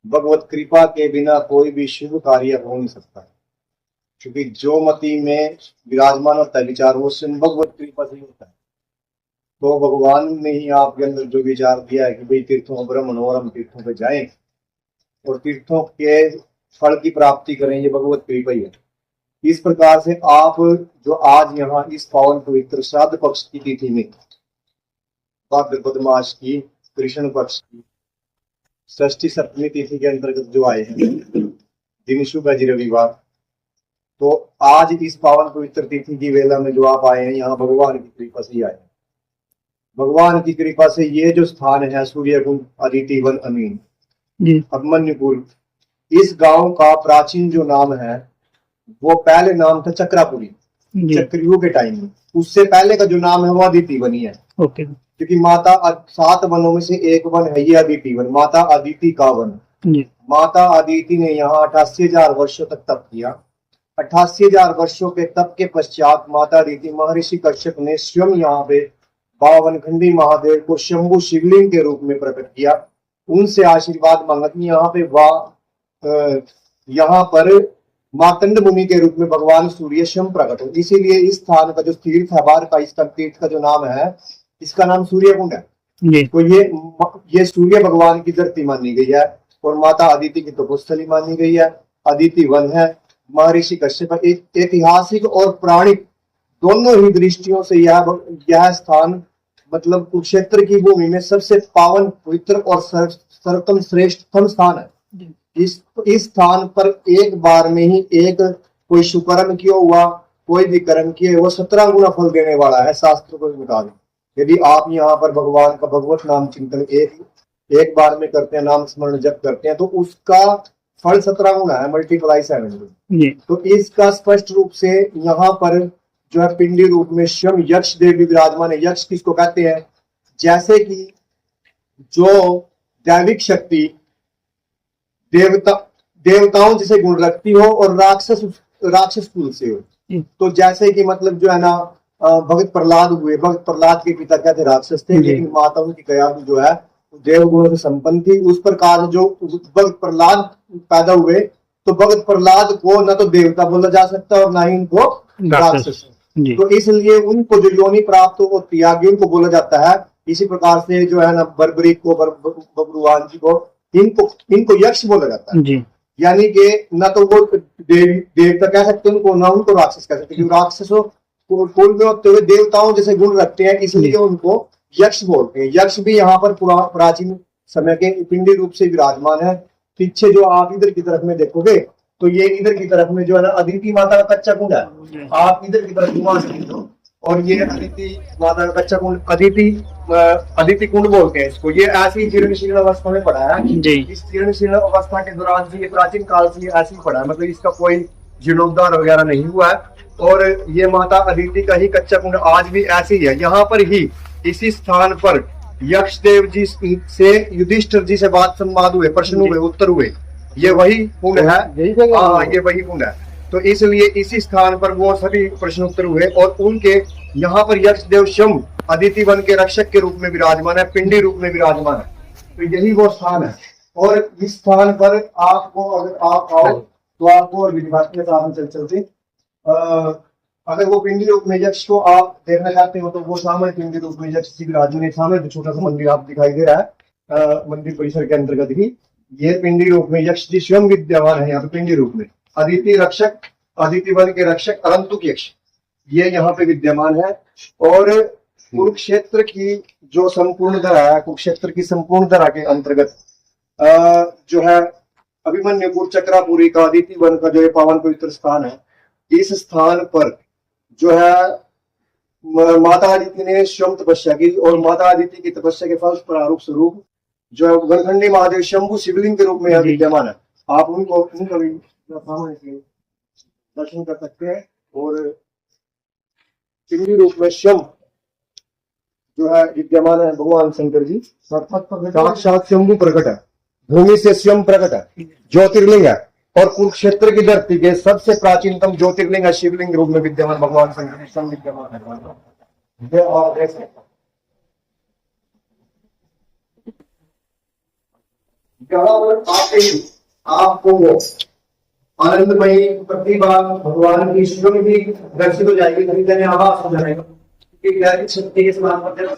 भगवत कृपा के बिना कोई भी शुभ कार्य हो नहीं सकता, क्योंकि जो मति में विराजमान होता है विचार वो स्वयं भगवत कृपा से ही होता है। तो भगवान ने ही आपके अंदर जो विचार दिया है कि भाई तीर्थों ब्रह्मण और हम तीर्थों पे जाएं और तीर्थों के फल की प्राप्ति करें, ये भगवत कृपा ही है। इस प्रकार से आप जो आज यहाँ इस पावन पवित्र श्राद्ध पक्ष की तिथि में भाद्रपद मास की कृष्ण पक्ष की षष्ठी सप्तमी तिथि के अंतर्गत जो आए हैं, दिन शुभ है जी रविवार, तो आज इस पावन पवित्र तिथि की वेला में जो आप आए हैं यहाँ भगवान की कृपा से ही आए हैं। भगवान की कृपा से ये जो स्थान है सूर्यकुंड अदिति वन अमीन अभिमन्युपुर, इस गांव का प्राचीन जो नाम है वो पहले नाम था चक्रापुरी, चक्रयुग के टाइम में। उससे पहले का जो नाम है वो अदिति वनी है। ओके। क्योंकि माता 7 वनों में से एक वन है ये अदिति वन, माता अदिति का वन। माता अदिति ने यहाँ 88,000 वर्षों तक तप किया। 88,000 वर्षों के तप के पश्चात माता अदिति महर्षि कश्यप ने स्वयं यहाँ पे 52 खंडी महादेव को शंभु शिवलिंग के रूप में प्रकट किया। उनसे आशीर्वाद मांगा कि यहाँ पर मातंड मुनि के रूप में भगवान सूर्य स्वयं प्रकट हो। इसीलिए इस स्थान का जो तीर्थ है बार का, इसका तीर्थ का जो नाम है, इसका नाम सूर्यकुंड है। तो ये सूर्य भगवान की धरती मानी गई है और माता अदिति की तपोस्थली मानी गई है। अदिति वन है। महर्षि कश्यप एक ऐतिहासिक और प्राणिक दोनों ही दृष्टियों से यह स्थान मतलब कुरुक्षेत्र की भूमि में सबसे पावन पवित्र और सर्वोत्तम श्रेष्ठतम स्थान है। इस स्थान पर एक बार में ही एक कोई शुकर्म किया हुआ, कोई भी कर्म किए वो 17 गुना फल देने वाला है शास्त्र को मुताबिक। यदि आप यहाँ पर भगवान का भगवत नाम चिंतन एक बार में करते हैं, नाम स्मरण जप करते हैं, तो उसका फल 17 गुना है, मल्टीप्लाई 7। तो इसका स्पष्ट रूप से यहाँ पर जो है पिंडी रूप में स्वयं यक्ष देव विराजमान है। यक्ष किसको कहते हैं? जैसे कि जो दैविक शक्ति देवताओं जैसे गुण रखती हो और राक्षस कुल से हो। तो जैसे कि मतलब जो है ना भगत प्रहलाद हुए, भगत प्रहलाद के पिता कहते राक्षस थे, लेकिन माता उनकी कया जो है देव गुणों से संपन्न थी। उस प्रकार जो भगत प्रहलाद पैदा हुए, तो भगत प्रहलाद को न तो देवता बोला जा सकता और ना ही उनको राक्षस। तो इसलिए उनको जो योनि प्राप्त होती है उनको बोला जाता है। इसी प्रकार से जो है ना बर्बरीक को, बब्रुवान जी को, इनको यक्ष बोला जाता है। यानी कि न तो वो देवता कह सकते उनको, ना उनको राक्षस कह सकते, क्योंकि राक्षसों कुल में होते हुए देवताओं जैसे गुण रखते हैं, इसलिए उनको यक्ष बोलते हैं। यक्ष भी यहाँ पर प्राचीन समय के पिंडी रूप से विराजमान है। पीछे जो आप इधर की तरफ में देखोगे तो ये इधर की तरफ में जो है ना अदिति माता का कच्चा कुंड है। आप इधर की तरफ घुमा सकते हो और ये अदिति माता का कच्चा कुंड अदिति कुंड बोलते हैं इसको। ये ऐसी जीर्ण शीर्ण अवस्था में पड़ा है। इस जीर्ण शीर्ण अवस्था के दौरान से ये प्राचीन काल से ऐसे ही पड़ा है, मतलब इसका कोई जीर्णोद्धार वगैरह नहीं हुआ है। और ये माता अदिति का ही कच्चा कुंड आज भी ऐसे ही है। यहाँ पर ही इसी स्थान पर यक्ष देव जी से युधिष्ठिर जी से बात संवाद हुए, प्रश्न हुए, उत्तर हुए। ये वही कुंड है। हाँ, ये वही कुंड है। तो इसलिए इसी स्थान पर वो सभी प्रश्न उत्तर हुए और उनके यहाँ पर यक्ष देव स्वयं अदिति वन के रक्षक के रूप में विराजमान है, पिंडी रूप में विराजमान है। तो यही वो स्थान है। और इस स्थान पर आपको अगर आप आओ तो आपको और विधिवत के साथ चलते अगर वो पिंडी रूप में यक्ष को आप देखना चाहते हो तो वो सामने पिंडी रूप में यक्ष जी विराजमान है। सामने जो छोटा सा मंदिर आप दिखाई दे रहा है मंदिर परिसर के अंतर्गत ही ये पिंडी रूप में यक्ष जी स्वयं विद्यमान है। यहाँ पे पिंडी रूप में अदिति रक्षक, अदिति वन के रक्षक अरंतुक यक्ष ये यहाँ पे विद्यमान है। और कुरुक्षेत्र की जो संपूर्ण धरा है, कुरुक्षेत्र की संपूर्ण धरा के अंतर्गत जो है अभिमन्युपुर चक्रापुरी का अदिति वन का जो ये पावन पवित्र स्थान है, इस स्थान पर जो है माता अदिति ने स्वयं तपस्या की और माता अदिति की तपस्या के फल प्रारूप स्वरूप जो है गणखंडी महादेव शंभु शिवलिंग के रूप में यहाँ विद्यमान है। आप उनको भी दर्शन कर सकते हैं। और पिंडी रूप में स्वयं जो है विद्यमान है भगवान शंकर जी, साक्षात शंभु प्रकट है, भूमि से स्वयं प्रकट है, ज्योतिर्लिंग है। और कुरुक्षेत्र की धरती के सबसे प्राचीनतम ज्योतिर्लिंग है, शिवलिंग रूप में विद्यमान भगवान शंकर जी स्वयं विद्यमान है। और देख सकते यहाँ पर आते ही आपको वो आनंदमयी प्रतिभा भगवान की स्वयं भी दर्शित हो जाएगी, हृदय में आभास हो जाएगा कि दैविक शक्ति के समान पर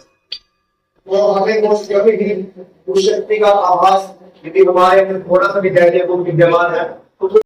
तो हमें उस कभी भी उस शक्ति का आभास यदि हमारे अंदर थोड़ा सा भी धैर्य को विद्यमान है तो